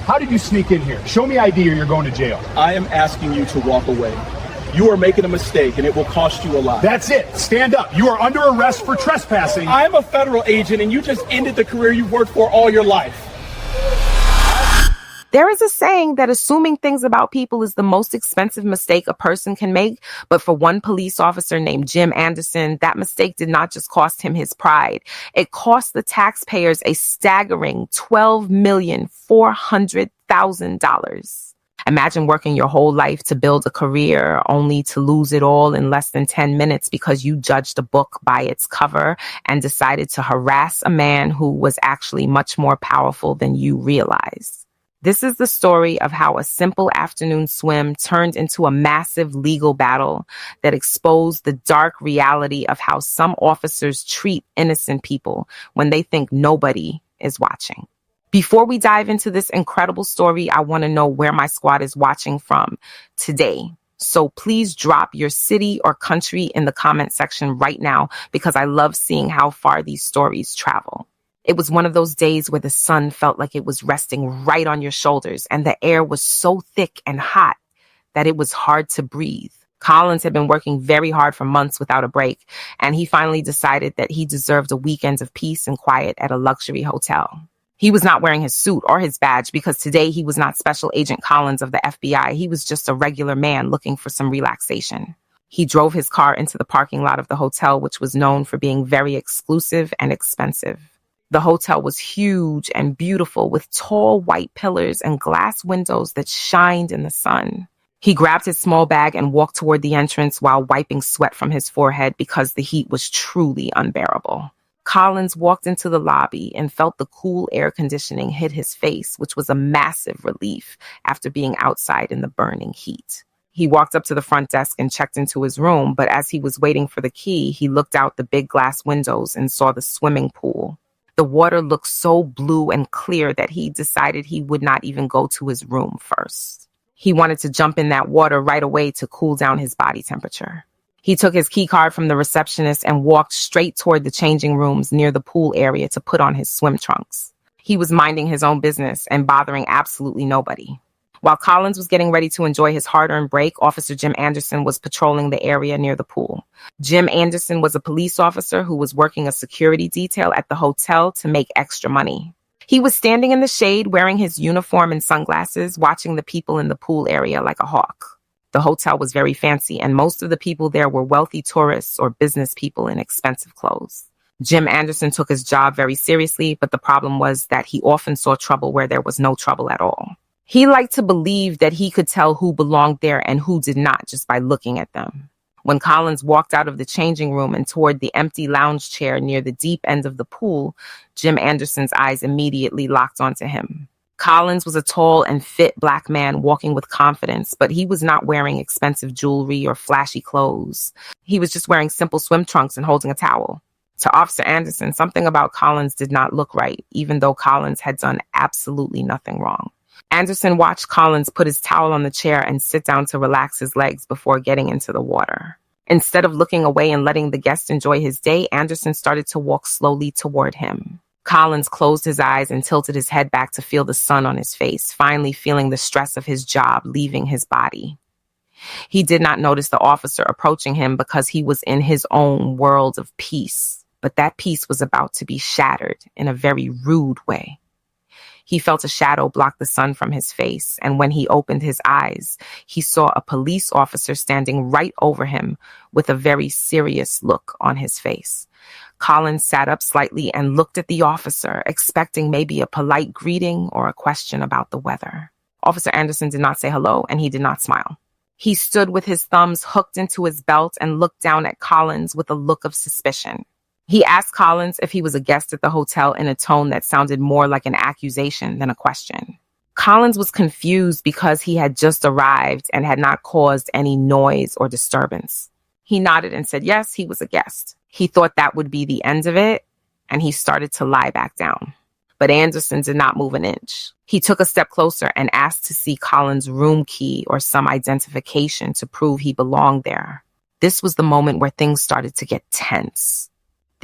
How did you sneak in here? Show me ID or you're going to jail. I am asking you to walk away. You are making a mistake and it will cost you a lot. That's it. Stand up. You are under arrest for trespassing. I'm a federal agent and you just ended the career you've worked for all your life. There is a saying that assuming things about people is the most expensive mistake a person can make. But for one police officer named Jim Anderson, that mistake did not just cost him his pride. It cost the taxpayers a staggering $12,400,000. Imagine working your whole life to build a career only to lose it all in less than 10 minutes because you judged a book by its cover and decided to harass a man who was actually much more powerful than you realized. This is the story of how a simple afternoon swim turned into a massive legal battle that exposed the dark reality of how some officers treat innocent people when they think nobody is watching. Before we dive into this incredible story, I want to know where my squad is watching from today. So please drop your city or country in the comment section right now because I love seeing how far these stories travel. It was one of those days where the sun felt like it was resting right on your shoulders and the air was so thick and hot that it was hard to breathe. Collins had been working very hard for months without a break, and he finally decided that he deserved a weekend of peace and quiet at a luxury hotel. He was not wearing his suit or his badge because today he was not Special Agent Collins of the FBI. He was just a regular man looking for some relaxation. He drove his car into the parking lot of the hotel, which was known for being very exclusive and expensive. The hotel was huge and beautiful with tall white pillars and glass windows that shined in the sun. He grabbed his small bag and walked toward the entrance while wiping sweat from his forehead because the heat was truly unbearable. Collins walked into the lobby and felt the cool air conditioning hit his face, which was a massive relief after being outside in the burning heat. He walked up to the front desk and checked into his room, but as he was waiting for the key, he looked out the big glass windows and saw the swimming pool. The water looked so blue and clear that he decided he would not even go to his room first. He wanted to jump in that water right away to cool down his body temperature. He took his key card from the receptionist and walked straight toward the changing rooms near the pool area to put on his swim trunks. He was minding his own business and bothering absolutely nobody. While Collins was getting ready to enjoy his hard-earned break, Officer Jim Anderson was patrolling the area near the pool. Jim Anderson was a police officer who was working a security detail at the hotel to make extra money. He was standing in the shade wearing his uniform and sunglasses, watching the people in the pool area like a hawk. The hotel was very fancy, and most of the people there were wealthy tourists or business people in expensive clothes. Jim Anderson took his job very seriously, but the problem was that he often saw trouble where there was no trouble at all. He liked to believe that he could tell who belonged there and who did not just by looking at them. When Collins walked out of the changing room and toward the empty lounge chair near the deep end of the pool, Jim Anderson's eyes immediately locked onto him. Collins was a tall and fit black man walking with confidence, but he was not wearing expensive jewelry or flashy clothes. He was just wearing simple swim trunks and holding a towel. To Officer Anderson, something about Collins did not look right, even though Collins had done absolutely nothing wrong. Anderson watched Collins put his towel on the chair and sit down to relax his legs before getting into the water. Instead of looking away and letting the guest enjoy his day, Anderson started to walk slowly toward him. Collins closed his eyes and tilted his head back to feel the sun on his face, finally feeling the stress of his job leaving his body. He did not notice the officer approaching him because he was in his own world of peace, but that peace was about to be shattered in a very rude way. He felt a shadow block the sun from his face, and when he opened his eyes, he saw a police officer standing right over him with a very serious look on his face. Collins sat up slightly and looked at the officer, expecting maybe a polite greeting or a question about the weather. Officer Anderson did not say hello, and he did not smile. He stood with his thumbs hooked into his belt and looked down at Collins with a look of suspicion. He asked Collins if he was a guest at the hotel in a tone that sounded more like an accusation than a question. Collins was confused because he had just arrived and had not caused any noise or disturbance. He nodded and said yes, he was a guest. He thought that would be the end of it, and he started to lie back down. But Anderson did not move an inch. He took a step closer and asked to see Collins' room key or some identification to prove he belonged there. This was the moment where things started to get tense.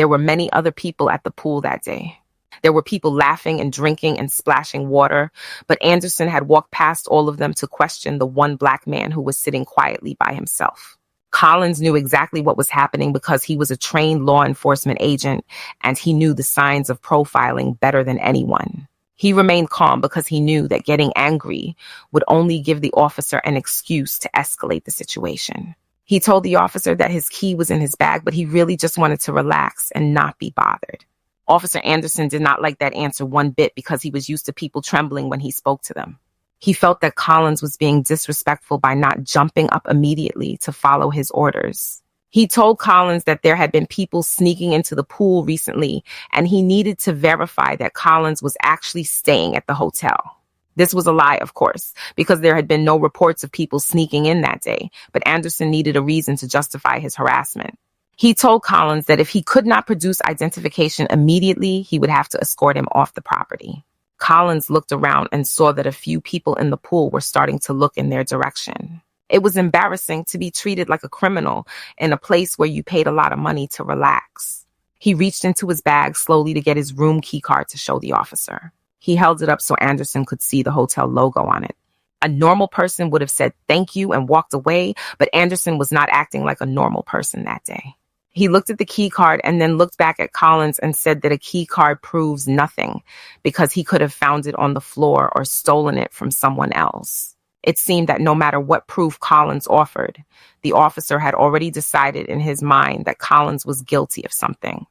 There were many other people at the pool that day. There were people laughing and drinking and splashing water, but Anderson had walked past all of them to question the one black man who was sitting quietly by himself. Collins knew exactly what was happening because he was a trained law enforcement agent and he knew the signs of profiling better than anyone. He remained calm because he knew that getting angry would only give the officer an excuse to escalate the situation. He told the officer that his key was in his bag, but he really just wanted to relax and not be bothered. Officer Anderson did not like that answer one bit because he was used to people trembling when he spoke to them. He felt that Collins was being disrespectful by not jumping up immediately to follow his orders. He told Collins that there had been people sneaking into the pool recently, and he needed to verify that Collins was actually staying at the hotel. This was a lie, of course, because there had been no reports of people sneaking in that day, but Anderson needed a reason to justify his harassment. He told Collins that if he could not produce identification immediately, he would have to escort him off the property. Collins looked around and saw that a few people in the pool were starting to look in their direction. It was embarrassing to be treated like a criminal in a place where you paid a lot of money to relax. He reached into his bag slowly to get his room key card to show the officer. He held it up so Anderson could see the hotel logo on it. A normal person would have said thank you and walked away, but Anderson was not acting like a normal person that day. He looked at the key card and then looked back at Collins and said that a key card proves nothing because he could have found it on the floor or stolen it from someone else. It seemed that no matter what proof Collins offered, the officer had already decided in his mind that Collins was guilty of something.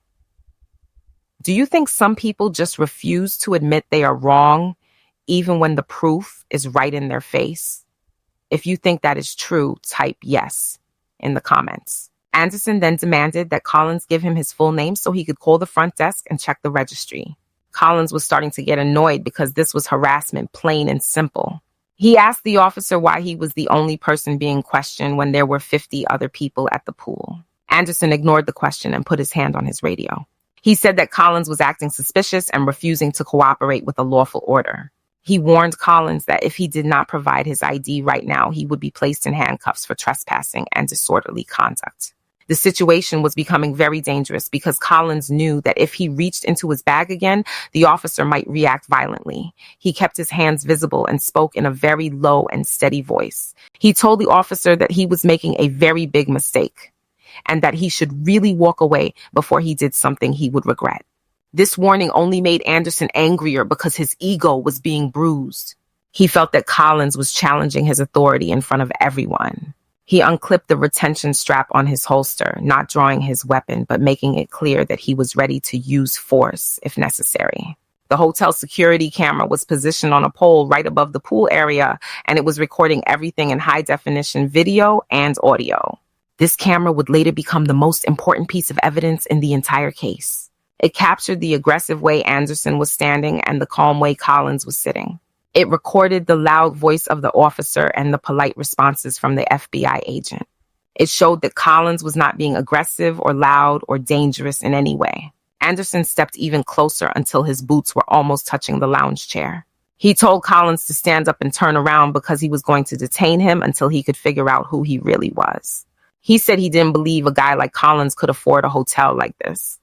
Do you think some people just refuse to admit they are wrong, even when the proof is right in their face? If you think that is true, type yes in the comments. Anderson then demanded that Collins give him his full name so he could call the front desk and check the registry. Collins was starting to get annoyed because this was harassment, plain and simple. He asked the officer why he was the only person being questioned when there were 50 other people at the pool. Anderson ignored the question and put his hand on his radio. He said that Collins was acting suspicious and refusing to cooperate with a lawful order. He warned Collins that if he did not provide his ID right now, he would be placed in handcuffs for trespassing and disorderly conduct. The situation was becoming very dangerous because Collins knew that if he reached into his bag again, the officer might react violently. He kept his hands visible and spoke in a very low and steady voice. He told the officer that he was making a very big mistake and that he should really walk away before he did something he would regret. This warning only made Anderson angrier because his ego was being bruised. He felt that Collins was challenging his authority in front of everyone. He unclipped the retention strap on his holster, not drawing his weapon, but making it clear that he was ready to use force if necessary. The hotel security camera was positioned on a pole right above the pool area, and it was recording everything in high-definition video and audio. This camera would later become the most important piece of evidence in the entire case. It captured the aggressive way Anderson was standing and the calm way Collins was sitting. It recorded the loud voice of the officer and the polite responses from the FBI agent. It showed that Collins was not being aggressive or loud or dangerous in any way. Anderson stepped even closer until his boots were almost touching the lounge chair. He told Collins to stand up and turn around because he was going to detain him until he could figure out who he really was. He said he didn't believe a guy like Collins could afford a hotel like this.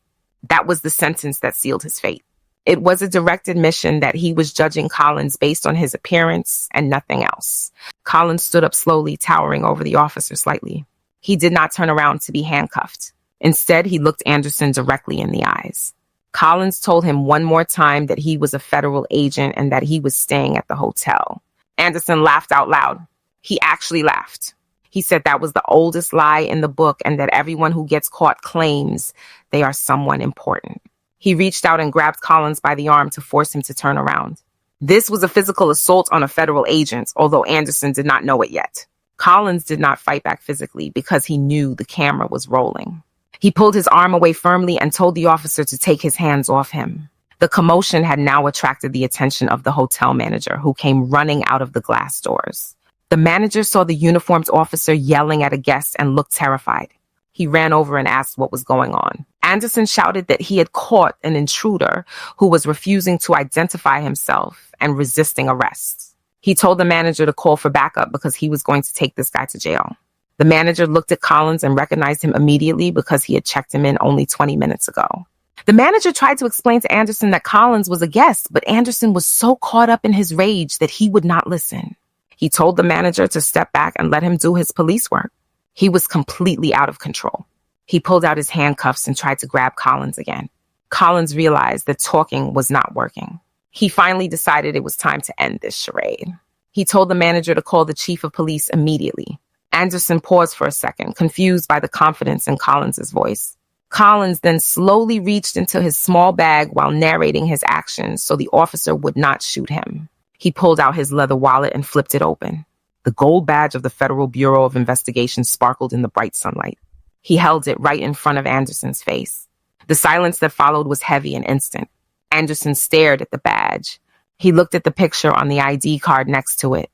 That was the sentence that sealed his fate. It was a direct admission that he was judging Collins based on his appearance and nothing else. Collins stood up slowly, towering over the officer slightly. He did not turn around to be handcuffed. Instead, he looked Anderson directly in the eyes. Collins told him one more time that he was a federal agent and that he was staying at the hotel. Anderson laughed out loud. He actually laughed. He said that was the oldest lie in the book and that everyone who gets caught claims they are someone important. He reached out and grabbed Collins by the arm to force him to turn around. This was a physical assault on a federal agent, although Anderson did not know it yet. Collins did not fight back physically because he knew the camera was rolling. He pulled his arm away firmly and told the officer to take his hands off him. The commotion had now attracted the attention of the hotel manager, who came running out of the glass doors. The manager saw the uniformed officer yelling at a guest and looked terrified. He ran over and asked what was going on. Anderson shouted that he had caught an intruder who was refusing to identify himself and resisting arrest. He told the manager to call for backup because he was going to take this guy to jail. The manager looked at Collins and recognized him immediately because he had checked him in only 20 minutes ago. The manager tried to explain to Anderson that Collins was a guest, but Anderson was so caught up in his rage that he would not listen. He told the manager to step back and let him do his police work. He was completely out of control. He pulled out his handcuffs and tried to grab Collins again. Collins realized that talking was not working. He finally decided it was time to end this charade. He told the manager to call the chief of police immediately. Anderson paused for a second, confused by the confidence in Collins's voice. Collins then slowly reached into his small bag while narrating his actions so the officer would not shoot him. He pulled out his leather wallet and flipped it open. The gold badge of the Federal Bureau of Investigation sparkled in the bright sunlight. He held it right in front of Anderson's face. The silence that followed was heavy and instant. Anderson stared at the badge. He looked at the picture on the ID card next to it.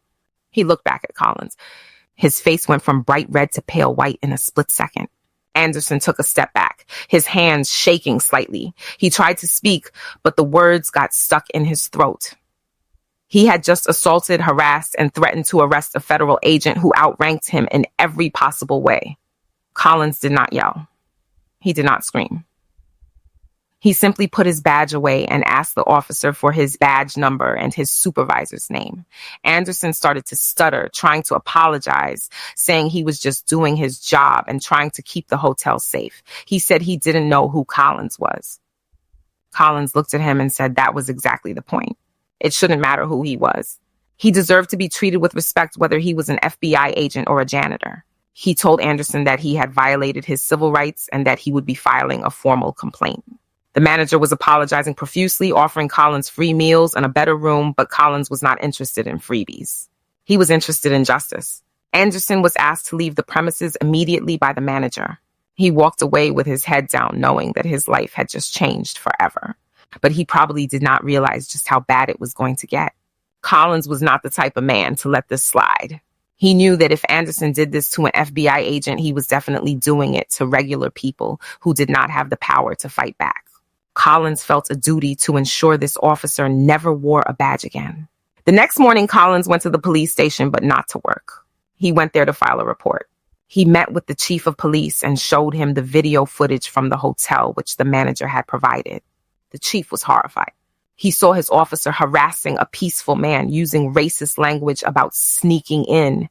He looked back at Collins. His face went from bright red to pale white in a split second. Anderson took a step back, his hands shaking slightly. He tried to speak, but the words got stuck in his throat. He had just assaulted, harassed, and threatened to arrest a federal agent who outranked him in every possible way. Collins did not yell. He did not scream. He simply put his badge away and asked the officer for his badge number and his supervisor's name. Anderson started to stutter, trying to apologize, saying he was just doing his job and trying to keep the hotel safe. He said he didn't know who Collins was. Collins looked at him and said that was exactly the point. It shouldn't matter who he was. He deserved to be treated with respect whether he was an FBI agent or a janitor. He told Anderson that he had violated his civil rights and that he would be filing a formal complaint. The manager was apologizing profusely, offering Collins free meals and a better room, but Collins was not interested in freebies. He was interested in justice. Anderson was asked to leave the premises immediately by the manager. He walked away with his head down, knowing that his life had just changed forever. But he probably did not realize just how bad it was going to get. Collins was not the type of man to let this slide. He knew that if Anderson did this to an FBI agent, he was definitely doing it to regular people who did not have the power to fight back. Collins felt a duty to ensure this officer never wore a badge again. The next morning, Collins went to the police station, but not to work. He went there to file a report. He met with the chief of police and showed him the video footage from the hotel, which the manager had provided. The chief was horrified. He saw his officer harassing a peaceful man, using racist language about sneaking in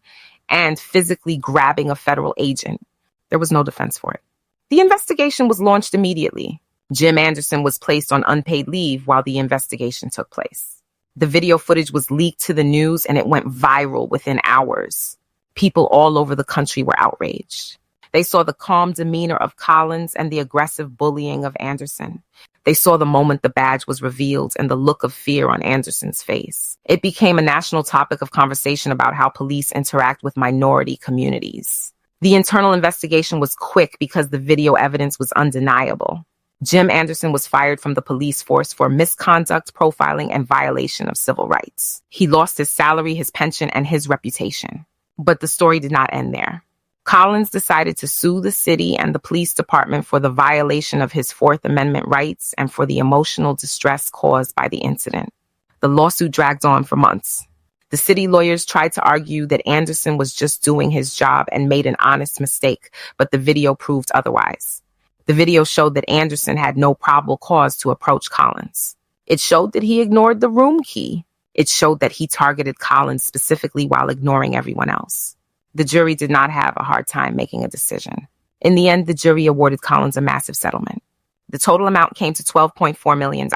and physically grabbing a federal agent. There was no defense for it. The investigation was launched immediately. Jim Anderson was placed on unpaid leave while the investigation took place. The video footage was leaked to the news and it went viral within hours. People all over the country were outraged. They saw the calm demeanor of Collins and the aggressive bullying of Anderson. They saw the moment the badge was revealed and the look of fear on Anderson's face. It became a national topic of conversation about how police interact with minority communities. The internal investigation was quick because the video evidence was undeniable. Jim Anderson was fired from the police force for misconduct, profiling, and violation of civil rights. He lost his salary, his pension, and his reputation. But the story did not end there. Collins decided to sue the city and the police department for the violation of his Fourth Amendment rights and for the emotional distress caused by the incident. The lawsuit dragged on for months. The city lawyers tried to argue that Anderson was just doing his job and made an honest mistake, but the video proved otherwise. The video showed that Anderson had no probable cause to approach Collins. It showed that he ignored the room key. It showed that he targeted Collins specifically while ignoring everyone else. The jury did not have a hard time making a decision. In the end, the jury awarded Collins a massive settlement. The total amount came to $12.4 million.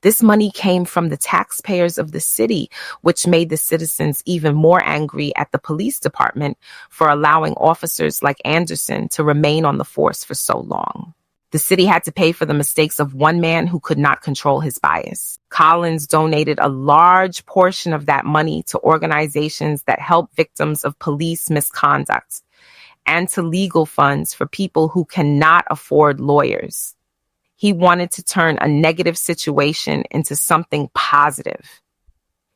This money came from the taxpayers of the city, which made the citizens even more angry at the police department for allowing officers like Anderson to remain on the force for so long. The city had to pay for the mistakes of one man who could not control his bias. Collins donated a large portion of that money to organizations that help victims of police misconduct and to legal funds for people who cannot afford lawyers. He wanted to turn a negative situation into something positive.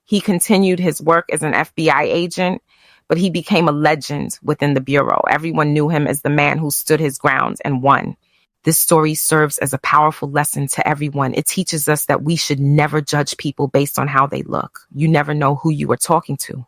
He continued his work as an FBI agent, but he became a legend within the Bureau. Everyone knew him as the man who stood his ground and won. This story serves as a powerful lesson to everyone. It teaches us that we should never judge people based on how they look. You never know who you are talking to.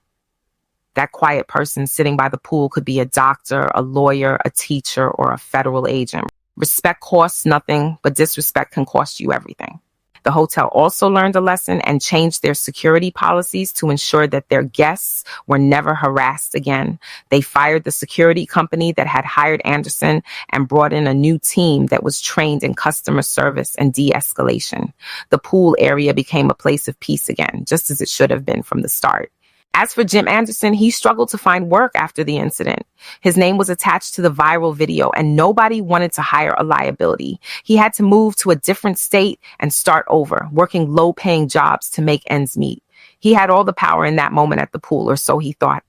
That quiet person sitting by the pool could be a doctor, a lawyer, a teacher, or a federal agent. Respect costs nothing, but disrespect can cost you everything. The hotel also learned a lesson and changed their security policies to ensure that their guests were never harassed again. They fired the security company that had hired Anderson and brought in a new team that was trained in customer service and de-escalation. The pool area became a place of peace again, just as it should have been from the start. As for Jim Anderson, he struggled to find work after the incident. His name was attached to the viral video, and nobody wanted to hire a liability. He had to move to a different state and start over, working low-paying jobs to make ends meet. He had all the power in that moment at the pool, or so he thought,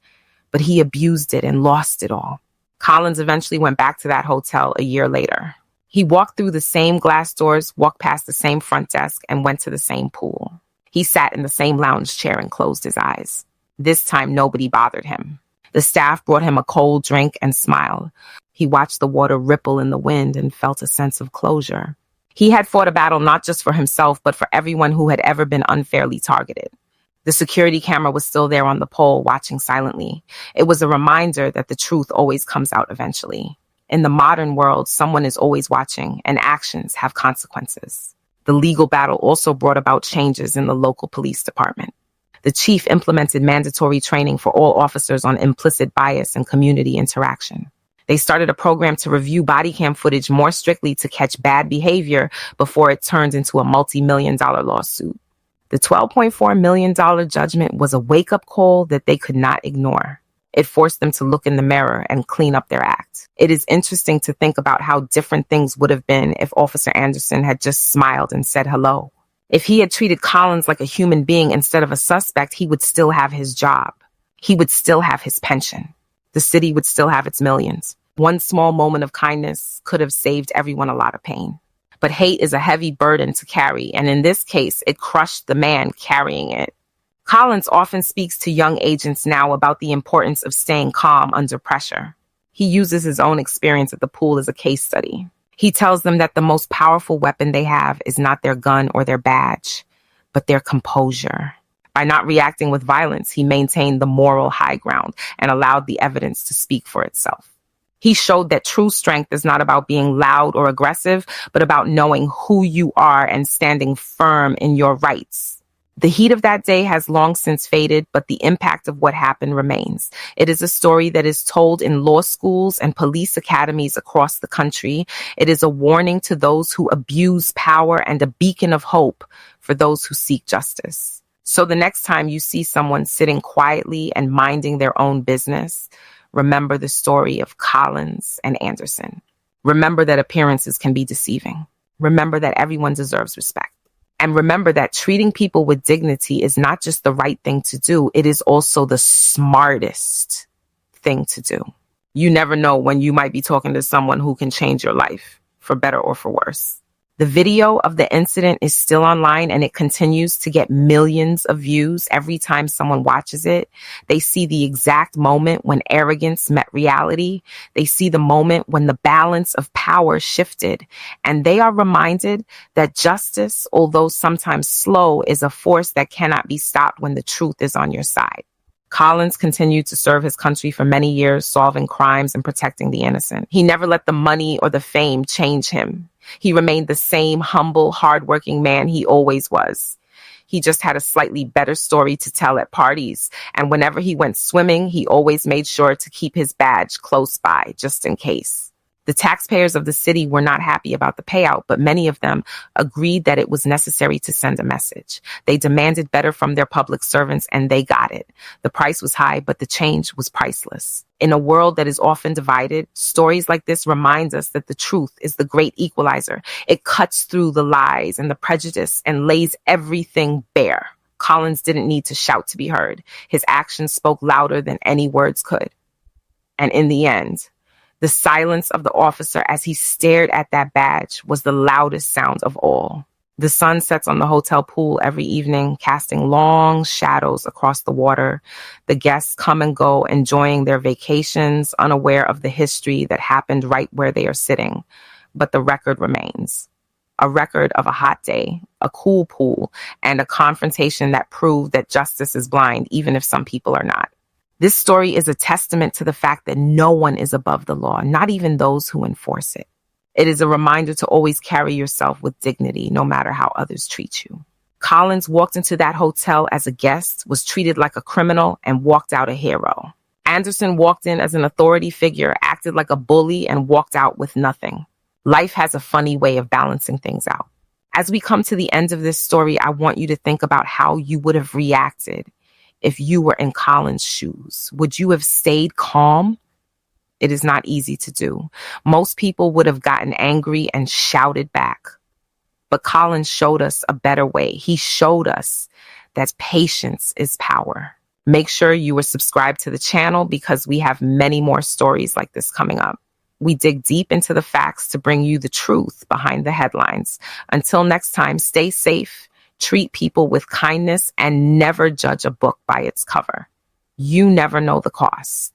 but he abused it and lost it all. Collins eventually went back to that hotel a year later. He walked through the same glass doors, walked past the same front desk, and went to the same pool. He sat in the same lounge chair and closed his eyes. This time, nobody bothered him. The staff brought him a cold drink and smiled. He watched the water ripple in the wind and felt a sense of closure. He had fought a battle not just for himself, but for everyone who had ever been unfairly targeted. The security camera was still there on the pole, watching silently. It was a reminder that the truth always comes out eventually. In the modern world, someone is always watching, and actions have consequences. The legal battle also brought about changes in the local police department. The chief implemented mandatory training for all officers on implicit bias and community interaction. They started a program to review body cam footage more strictly to catch bad behavior before it turned into a multi-million-dollar lawsuit. The $12.4 million judgment was a wake-up call that they could not ignore. It forced them to look in the mirror and clean up their act. It is interesting to think about how different things would have been if Officer Anderson had just smiled and said hello. If he had treated Collins like a human being instead of a suspect, he would still have his job. He would still have his pension. The city would still have its millions. One small moment of kindness could have saved everyone a lot of pain. But hate is a heavy burden to carry, and in this case, it crushed the man carrying it. Collins often speaks to young agents now about the importance of staying calm under pressure. He uses his own experience at the pool as a case study. He tells them that the most powerful weapon they have is not their gun or their badge, but their composure. By not reacting with violence, he maintained the moral high ground and allowed the evidence to speak for itself. He showed that true strength is not about being loud or aggressive, but about knowing who you are and standing firm in your rights. The heat of that day has long since faded, but the impact of what happened remains. It is a story that is told in law schools and police academies across the country. It is a warning to those who abuse power and a beacon of hope for those who seek justice. So the next time you see someone sitting quietly and minding their own business, remember the story of Collins and Anderson. Remember that appearances can be deceiving. Remember that everyone deserves respect. And remember that treating people with dignity is not just the right thing to do, it is also the smartest thing to do. You never know when you might be talking to someone who can change your life, for better or for worse. The video of the incident is still online and it continues to get millions of views every time someone watches it. They see the exact moment when arrogance met reality. They see the moment when the balance of power shifted. And they are reminded that justice, although sometimes slow, is a force that cannot be stopped when the truth is on your side. Collins continued to serve his country for many years, solving crimes and protecting the innocent. He never let the money or the fame change him. He remained the same humble, hardworking man he always was. He just had a slightly better story to tell at parties, and whenever he went swimming, he always made sure to keep his badge close by, just in case. The taxpayers of the city were not happy about the payout, but many of them agreed that it was necessary to send a message. They demanded better from their public servants, and they got it. The price was high, but the change was priceless. In a world that is often divided, stories like this remind us that the truth is the great equalizer. It cuts through the lies and the prejudice and lays everything bare. Collins didn't need to shout to be heard. His actions spoke louder than any words could. And in the end, the silence of the officer as he stared at that badge was the loudest sound of all. The sun sets on the hotel pool every evening, casting long shadows across the water. The guests come and go, enjoying their vacations, unaware of the history that happened right where they are sitting. But the record remains. A record of a hot day, a cool pool, and a confrontation that proved that justice is blind, even if some people are not. This story is a testament to the fact that no one is above the law, not even those who enforce it. It is a reminder to always carry yourself with dignity, no matter how others treat you. Collins walked into that hotel as a guest, was treated like a criminal, and walked out a hero. Anderson walked in as an authority figure, acted like a bully, and walked out with nothing. Life has a funny way of balancing things out. As we come to the end of this story, I want you to think about how you would have reacted if you were in Collins' shoes. Would you have stayed calm? It is not easy to do. Most people would have gotten angry and shouted back. But Collins showed us a better way. He showed us that patience is power. Make sure you are subscribed to the channel because we have many more stories like this coming up. We dig deep into the facts to bring you the truth behind the headlines. Until next time, stay safe, treat people with kindness, and never judge a book by its cover. You never know the cost.